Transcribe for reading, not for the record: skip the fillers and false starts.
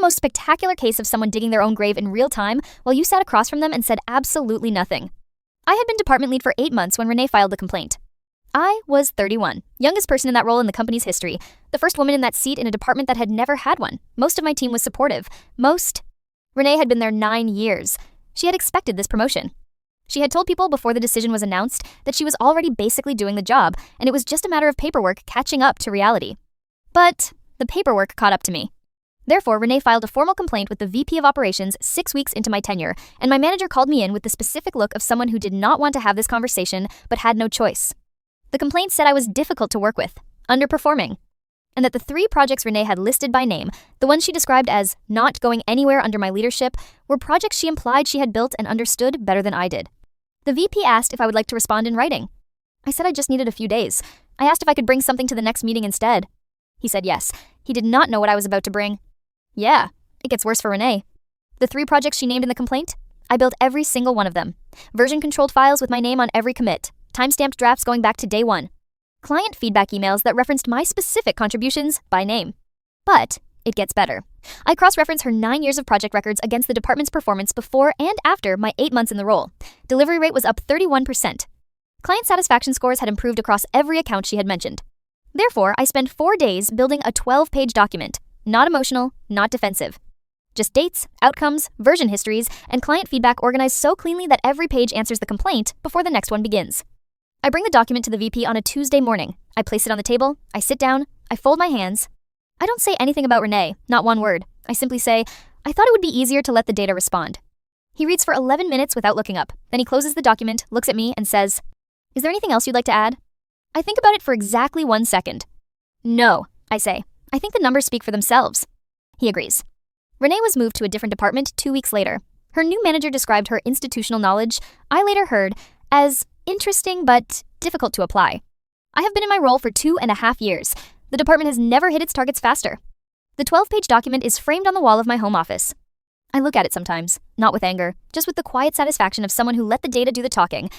the most spectacular case of someone digging their own grave in real time while you sat across from them and said absolutely nothing. I had been department lead for 8 months when Renee filed the complaint. I was 31, youngest person in that role in the company's history, the first woman in that seat in a department that had never had one. Most of my team was supportive. Renee had been there 9 years. She had expected this promotion. She had told people before the decision was announced that she was already basically doing the job, and it was just a matter of paperwork catching up to reality. But the paperwork caught up to me. Therefore, Renee filed a formal complaint with the VP of Operations 6 weeks into my tenure, and my manager called me in with the specific look of someone who did not want to have this conversation but had no choice. The complaint said I was difficult to work with, underperforming, and that the 3 projects Renee had listed by name, the ones she described as not going anywhere under my leadership, were projects she implied she had built and understood better than I did. The VP asked if I would like to respond in writing. I said I just needed a few days. I asked if I could bring something to the next meeting instead. He said yes. He did not know what I was about to bring. Yeah, it gets worse for Renee. The 3 projects she named in the complaint, I built every single one of them. Version-controlled files with my name on every commit. Timestamped drafts going back to day 1. Client feedback emails that referenced my specific contributions by name. But it gets better. I cross-reference her 9 years of project records against the department's performance before and after my 8 months in the role. Delivery rate was up 31%. Client satisfaction scores had improved across every account she had mentioned. Therefore, I spent 4 days building a 12-page document. Not emotional, not defensive. Just dates, outcomes, version histories, and client feedback organized so cleanly that every page answers the complaint before the next one begins. I bring the document to the VP on a Tuesday morning. I place it on the table, I sit down, I fold my hands. I don't say anything about Renee, not one word. I simply say, I thought it would be easier to let the data respond. He reads for 11 minutes without looking up. Then he closes the document, looks at me, and says, Is there anything else you'd like to add? I think about it for exactly 1 second. No, I say. I think the numbers speak for themselves. He agrees. Renee was moved to a different department 2 weeks later. Her new manager described her institutional knowledge, I later heard, as interesting but difficult to apply. I have been in my role for 2.5 years. The department has never hit its targets faster. The 12-page document is framed on the wall of my home office. I look at it sometimes, not with anger, just with the quiet satisfaction of someone who let the data do the talking,